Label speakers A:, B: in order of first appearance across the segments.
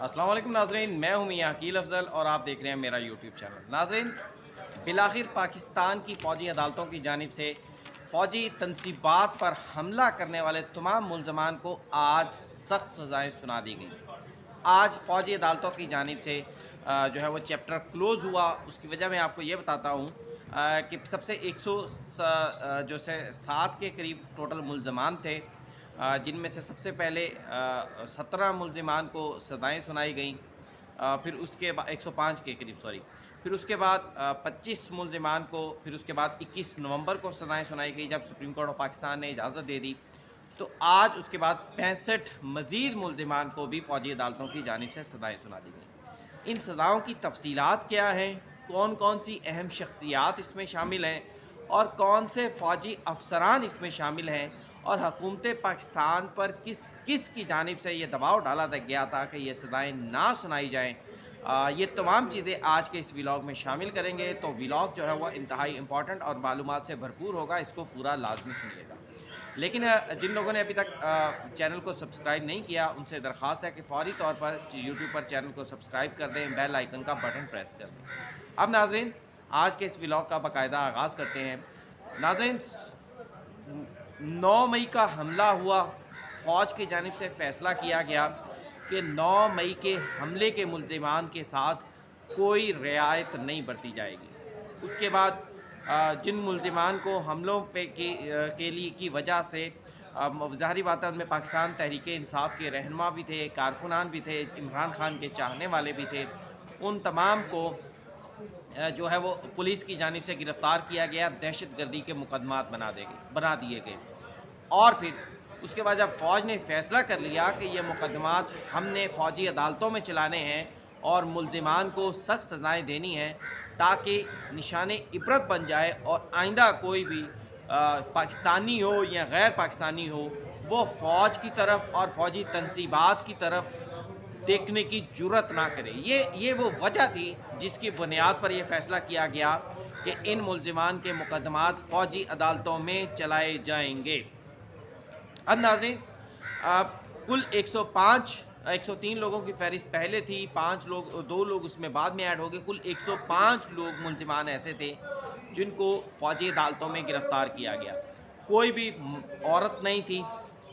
A: अस्सलाम वालेकुम नाज़रीन, मैं हूं मियां अकील अफजल और आप देख रहे हैं मेरा यूट्यूब चैनल। नाज़रीन, बिलाखिर पाकिस्तान की फ़ौजी अदालतों की जानिब से फ़ौजी तनसीबात पर हमला करने वाले तमाम मुलजमान को आज सख्त सज़ाएँ सुना दी गई। आज फ़ौजी अदालतों की जानिब से जो है वो चैप्टर क्लोज़ हुआ। उसकी वजह मैं आपको ये बताता हूँ कि सबसे 7 के करीब टोटल मुलजमान थे, जिनमें से सबसे पहले 17 मुलज़िमान को सज़ाएँ सुनाई गईं। फिर उसके बाद 105 के करीब, सॉरी। फिर उसके बाद 25 मुलज़िमान को, फिर उसके बाद 21 नवंबर को सज़ाएँ सुनाई गई जब सुप्रीम कोर्ट ऑफ पाकिस्तान ने इजाज़त दे दी। तो आज उसके बाद 65 मज़ीद मुलज़िमान को भी फ़ौजी अदालतों की जानिब से सज़ाएँ सुना दी गई। इन सज़ाओं की तफ़सीलात क्या हैं, कौन कौन सी अहम शख्सियात इसमें शामिल हैं और कौन से फ़ौजी अफसरान इसमें शामिल हैं, और हुकूमत पाकिस्तान पर किस किस की जानिब से ये दबाव डाला गया था कि ये सज़ाएँ ना सुनाई जाएँ। ये तमाम चीज़ें आज के इस व्लॉग में शामिल करेंगे। तो व्लॉग जो है वह इंतहाई इम्पॉर्टेंट और मालूमात से भरपूर होगा, इसको पूरा लाजमी सुनिएगा। लेकिन जिन लोगों ने अभी तक चैनल को सब्सक्राइब नहीं किया, उनसे दरख्वास्त है कि फ़ौरी तौर पर यूट्यूब पर चैनल को सब्सक्राइब कर दें, बेल आइकन का बटन प्रेस कर दें। अब नाज़रीन, आज के इस व्लॉग का बाकायदा आगाज़ करते हैं। नाज़रीन, 9 मई का हमला हुआ। फ़ौज की जानिब से फ़ैसला किया गया कि 9 मई के हमले के मुलज़िमान के साथ कोई रियायत नहीं बरती जाएगी। उसके बाद जिन मुलज़िमान को हमलों पे के लिए की वजह से ज़ाहिर बात है उनमें पाकिस्तान तहरीक इंसाफ के रहनुमा भी थे, कारकुनान भी थे, इमरान खान के चाहने वाले भी थे, उन तमाम को जो है वो पुलिस की जानिब से गिरफ़्तार किया गया, दहशतगर्दी के मुकदमात बना दिए गए। और फिर उसके बाद जब फ़ौज ने फ़ैसला कर लिया कि ये मुकदमात हमने फ़ौजी अदालतों में चलाने हैं और मुलज़िमान को सख्त सज़ाएँ देनी हैं ताकि निशान इबरत बन जाए और आइंदा कोई भी पाकिस्तानी हो या गैर पाकिस्तानी हो, वो फ़ौज की तरफ और फ़ौजी तनसीबात की तरफ देखने की जुर्रत ना करे। ये वो वजह थी जिसकी बुनियाद पर यह फ़ैसला किया गया कि इन मुलज़िमान के मुकदमात फ़ौजी अदालतों में चलाए जाएंगे। अब नाज़रीन, कुल 103 लोगों की फ़हरिस्त पहले थी, 2 लोग उसमें बाद में ऐड हो गए। कुल 105 लोग मुलज़िमान ऐसे थे जिनको फ़ौजी अदालतों में गिरफ़्तार किया गया। कोई भी औरत नहीं थी,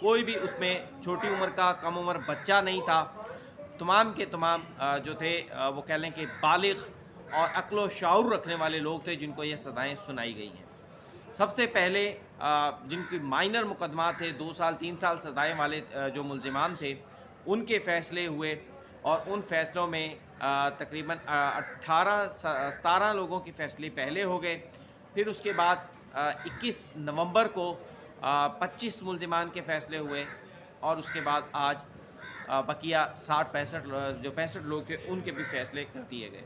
A: कोई भी उसमें छोटी उम्र का कम उम्र बच्चा नहीं था। तमाम के तमाम जो थे वो कह लें कि बालिग़ और अक्ल व शऊर रखने वाले लोग थे जिनको ये सज़ाएँ सुनाई गई हैं। सबसे पहले जिनकी माइनर मुकदमा थे, 2 साल 3 साल सज़ाएँ वाले जो मुलज़िमान थे, उनके फ़ैसले हुए और उन फ़ैसलों में तकरीबन 17 लोगों के फ़ैसले पहले हो गए। फिर उसके बाद 21 नवंबर को 25 मुलज़िमान के फ़ैसले हुए और उसके बाद आज बकिया 65 लोग थे, उनके भी फ़ैसले कर दिए गए।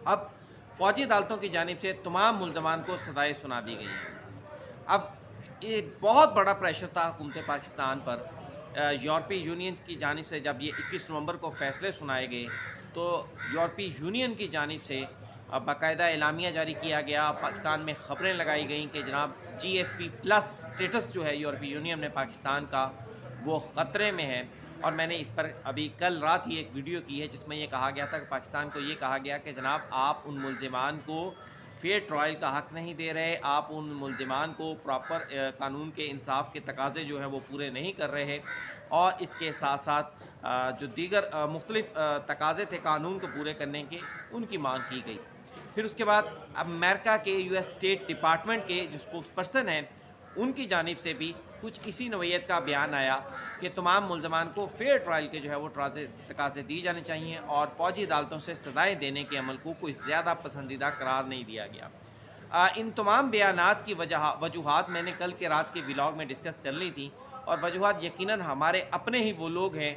A: अब फ़ौजी अदालतों की जानिब से तमाम मुलज़मान को सज़ाएँ सुना दी गई हैं। अब ये बहुत बड़ा प्रेशर था हुकूमत पाकिस्तान पर। यूरोपीय यूनियन की जानिब से जब ये 21 नवंबर को फ़ैसले सुनाए गए तो यूरोपीय यूनियन की जानिब से बाकायदा एलामिया जारी किया गया। पाकिस्तान में ख़बरें लगाई गईं कि जनाब GSP प्लस स्टेटस जो है यूरोपीय यूनियन में पाकिस्तान का, वो ख़तरे में है। और मैंने इस पर अभी कल रात ही एक वीडियो की है जिसमें ये कहा गया था कि पाकिस्तान को ये कहा गया कि जनाब आप उन मुलज़िमान को फेयर ट्रायल का हक़ नहीं दे रहे, आप उन मुलज़िमान को प्रॉपर कानून के इंसाफ के तकाज़े जो है वो पूरे नहीं कर रहे, और इसके साथ साथ जो दीगर मुख्तलिफ़ तकाज़े थे कानून को पूरे करने के, उनकी मांग की गई। फिर उसके बाद अमेरिका के US स्टेट डिपार्टमेंट के जो स्पोक्स पर्सन हैं, उनकी जानिब से भी कुछ इसी नौइयत का बयान आया कि तमाम मुलज़मान को फेयर ट्रायल के जो है वो तकाज़े दी जाने चाहिए और फ़ौजी अदालतों से सज़ाएँ देने के अमल को कोई ज़्यादा पसंदीदा करार नहीं दिया गया। इन तमाम बयानात की वजूहात मैंने कल के रात के व्लॉग में डिस्कस कर ली थी, और वजूहात यकीनन हमारे अपने ही वो लोग हैं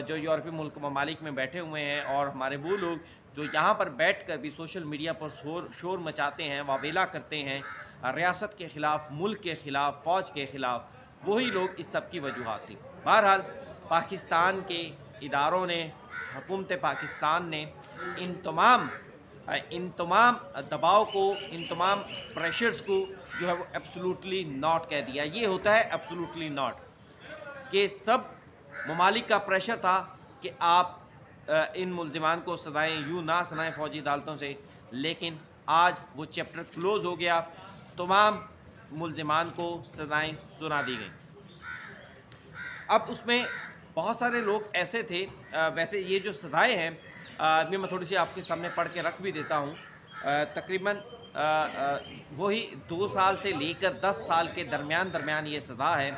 A: जो यूरोपीय मुल्क ममालिक में बैठे हुए हैं, और हमारे वो लोग जो यहाँ पर बैठ कर भी सोशल मीडिया पर शोर मचाते हैं, वावेला करते हैं रियासत के ख़िलाफ़, मुल्क के ख़िलाफ़, फ़ौज के ख़िलाफ़, वही लोग इस सब की वजूहात थी। बहरहाल पाकिस्तान के इदारों ने, हुकूमत पाकिस्तान ने इन तमाम दबाव को, इन तमाम प्रेशर्स को जो है वो एब्सोल्युटली नॉट कह दिया। ये होता है एब्सोल्युटली नॉट, कि सब ममालिक का प्रेशर था कि आप इन मुलजिमान को सज़ाएँ यूँ ना सुनाएँ फ़ौजी अदालतों से, लेकिन आज वो चैप्टर क्लोज़ हो गया, तमाम मुलजिमान को सज़ाएँ सुना दी गईं। अब उसमें बहुत सारे लोग ऐसे थे, वैसे ये जो सज़ाएँ हैं ये मैं थोड़ी सी आपके सामने पढ़ के रख भी देता हूँ। तकरीबन वही 2 साल से लेकर 10 साल के दरमियान ये सज़ा है,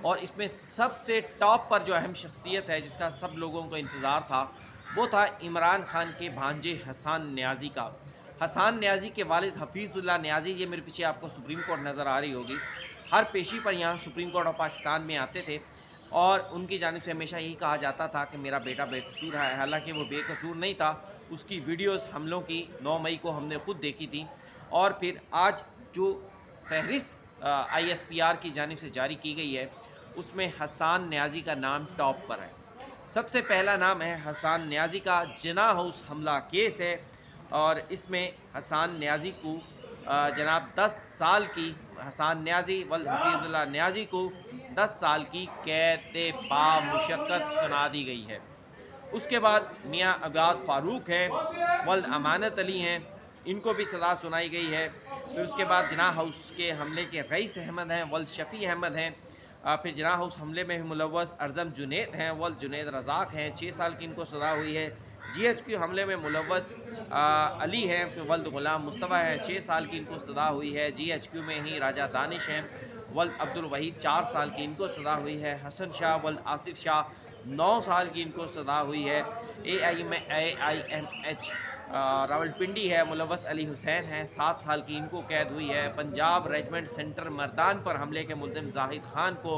A: और इसमें सबसे टॉप पर जो अहम शख्सियत है जिसका सब लोगों को इंतज़ार था, वो था इमरान खान के भांजे हसन न्याज़ी का। हसन न्याज़ी के वालिद हफीज़ुल्लाह न्याज़ी, ये मेरे पीछे आपको सुप्रीम कोर्ट नज़र आ रही होगी, हर पेशी पर यहाँ सुप्रीम कोर्ट ऑफ पाकिस्तान में आते थे, और उनकी जानिब से हमेशा यही कहा जाता था कि मेरा बेटा बेकसूर है। हालांकि वो बेकसूर नहीं था, उसकी वीडियोस हमलों की 9 मई को हमने खुद देखी थी। और फिर आज जो फहरिस्त ISPR की जानिब से जारी की गई है, उसमें हसन न्याज़ी का नाम टॉप पर है। सबसे पहला नाम है हसन न्याज़ी का जिना हाउस हमला केस है, और इसमें हसन न्याज़ी को जनाब 10 साल की, हसन न्याज़ी वल हफीज़ुल्लाह न्याज़ी को 10 साल की कैद बामुशक्कत सुना दी गई है। उसके बाद मियाँ अबाद फ़ारूक हैं, वल अमानत अली हैं, इनको भी सज़ा सुनाई गई है। फिर उसके बाद जिना हाउस के हमले के रईस अहमद हैं, वल शफ़ी अहमद हैं। फिर जिना हाउस हमले में मुलव्वस अर्ज़म जुनैद हैं, वल जुनैद रज़ाक हैं, 6 साल की इनको सज़ा हुई है। GHQ हमले में मुलव्वस अली हैं, फिर वल्द ग़ुलाम मुस्तफ़ा है, 6 साल की इनको सज़ा हुई है। GHQ में ही राजा दानिश हैं, वल्द अब्दुल वहीद 4 साल की इनको सज़ा हुई है। हसन शाह वल्द आसिफ शाह 9 साल की इनको सज़ा हुई है। AIMH रावलपिंडी है, मुलव्वस अली हुसैन हैं, 7 साल की इनको कैद हुई है। पंजाब रेजिमेंट सेंटर मर्दान पर हमले के मुल्ज़िम जाहिद खान को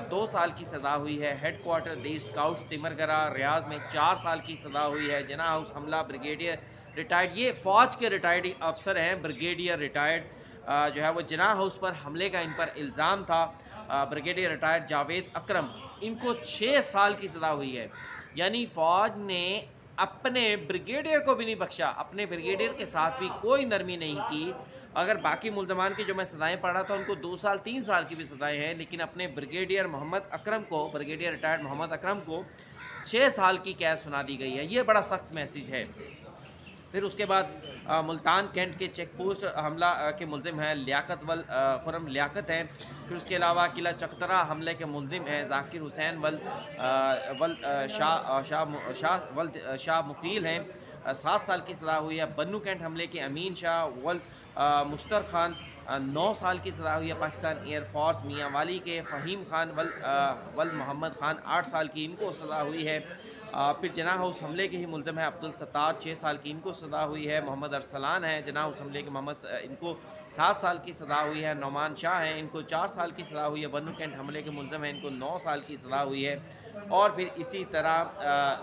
A: 2 साल की सज़ा हुई है। हेड क्वार्टर दीर स्काउट्स तिमरगरा रियाज में 4 साल की सज़ा हुई है। जिना हाउस हमला ब्रिगेडियर रिटायर्ड, ये फ़ौज के रिटायर्ड अफसर हैं, ब्रिगेडियर रिटायर्ड जो है वो जिना हाउस पर हमले का इन पर इल्ज़ाम था। ब्रिगेडियर रिटायर्ड जावेद अकरम, इनको 6 साल की सज़ा हुई है। यानी फ़ौज ने अपने ब्रिगेडियर को भी नहीं बख्शा, अपने ब्रिगेडियर के साथ भी कोई नरमी नहीं की। अगर बाकी मुल्ज़मान की जो मैं सज़ाएँ पढ़ रहा था उनको 2 साल 3 साल की भी सज़ाएँ हैं, लेकिन अपने ब्रिगेडियर मोहम्मद अकरम को, ब्रिगेडियर रिटायर्ड मोहम्मद अकरम को 6 साल की कैद सुना दी गई है। ये बड़ा सख्त मैसेज है। फिर उसके बाद मुल्तान कैंट के चेक पोस्ट हमला के मुल्ज़िम हैं लियाकत वल खुरम लियाकत हैं। फिर उसके अलावा किला चकतरा हमले के मुल्ज़िम हैं ज़ाकिर हुसैन वल शाह मुकील हैं, 7 साल की सज़ा हुई है। बन्नू कैंट हमले के अमीन शाह वल मुश्तर खान 9 साल की सज़ा हुई है। पाकिस्तान एयरफोर्स मियाँ वाली के फ़हीम खान वल मोहम्मद खान 8 साल की इनको सज़ा हुई है। फिर जिना हाउस हमले के ही मुल्ज़िम है अब्दुल सत्तार, 6 साल की इनको सज़ा हुई है। मोहम्मद अरसलान है, जिना हाउस हमले के इनको 7 साल की सज़ा हुई है। नौमान शाह हैं, इनको 4 साल की सज़ा हुई है। बन्नू कैंट हमले के मुल्ज़िम हैं, इनको 9 साल की सज़ा हुई है। और फिर इसी तरह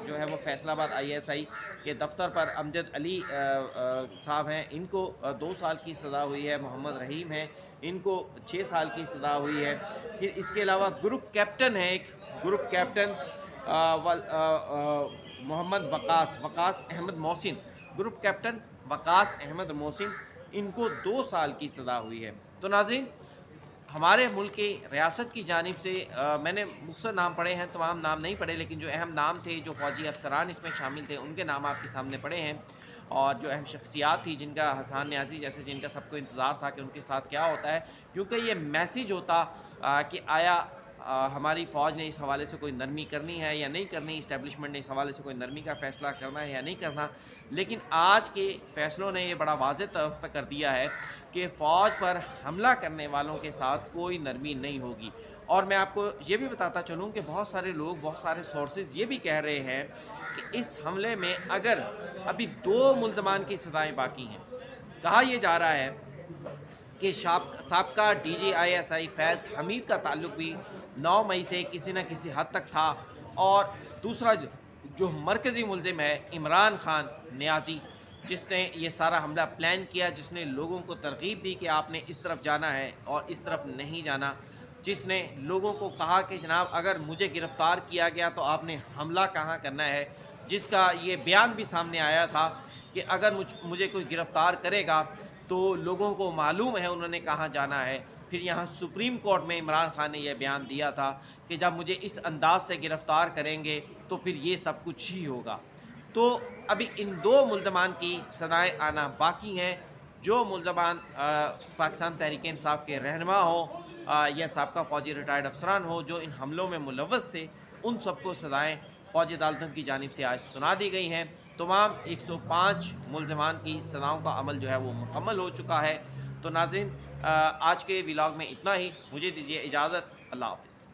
A: जो है वो फैसलाबाद ISI के दफ्तर पर अमजद अली साहब हैं, इनको 2 साल की सज़ा हुई है। मोहम्मद रहीम हैं, इनको 6 साल की सज़ा हुई है। फिर इसके अलावा ग्रुप कैप्टन है, एक group captain Mohammad Waqas Ahmed Mohsin, group captain Waqas Ahmed Mohsin, इनको 2 साल की सज़ा हुई है। तो नाज़रीन, हमारे मुल्क की रियासत की जानिब से मैंने मुख्तसर नाम पढ़े हैं, तमाम नाम नहीं पढ़े, लेकिन जो अहम नाम थे, जो फ़ौजी अफसरान इसमें शामिल थे, उनके नाम आपके सामने पढ़े हैं। और जो अहम शख्सियात थी जिनका हसन न्याज़ी जैसे, जिनका सबको इंतज़ार था कि उनके साथ क्या होता है, क्योंकि ये मैसेज होता कि आया हमारी फ़ौज ने इस हवाले से कोई नरमी करनी है या नहीं करनी, इस्टेब्लिशमेंट ने इस हवाले से कोई नरमी का फ़ैसला करना है या नहीं करना। लेकिन आज के फ़ैसलों ने ये बड़ा वाज़ेह तौर पर कर दिया है कि फ़ौज पर हमला करने वालों के साथ कोई नरमी नहीं होगी। और मैं आपको ये भी बताता चलूँ कि बहुत सारे लोग, बहुत सारे सोर्सेज ये भी कह रहे हैं कि इस हमले में अगर अभी 2 मुल्ज़मान की सज़ाएँ बाकी हैं, कहा यह जा रहा है कि साबका DG ISI फैज़ हमीद का ताल्लुक भी 9 मई से किसी न किसी हद तक था। और दूसरा जो मरकज़ी मुल्ज़िम है इमरान खान न्याज़ी, जिसने ये सारा हमला प्लान किया, जिसने लोगों को तरग़ीब दी कि आपने इस तरफ जाना है और इस तरफ नहीं जाना, जिसने लोगों को कहा कि जनाब अगर मुझे गिरफ़्तार किया गया तो आपने हमला कहाँ करना है, जिसका ये बयान भी सामने आया था कि अगर मुझे कोई गिरफ़्तार करेगा तो लोगों को मालूम है उन्होंने कहाँ जाना है। फिर यहाँ सुप्रीम कोर्ट में इमरान खान ने यह बयान दिया था कि जब मुझे इस अंदाज से गिरफ़्तार करेंगे तो फिर ये सब कुछ ही होगा। तो अभी इन 2 मुल्ज़मान की सज़ाएँ आना बाकी हैं। जो मुल्ज़मान पाकिस्तान तहरीक-ए-इंसाफ के रहनुमा हों या साबका फ़ौजी रिटायर्ड अफ़सरान हो जो इन हमलों में मुलव्वस थे, उन सबको सज़ाएँ फ़ौजी अदालतों की जानिब से आज सुना दी गई हैं। तमाम 105 मुल्ज़मान की सज़ाओं का अमल जो है वो मुकम्मल हो चुका है। तो नाज़रीन, आज के व्लॉग में इतना ही। मुझे दीजिए इजाज़त। अल्लाह हाफ़िज़।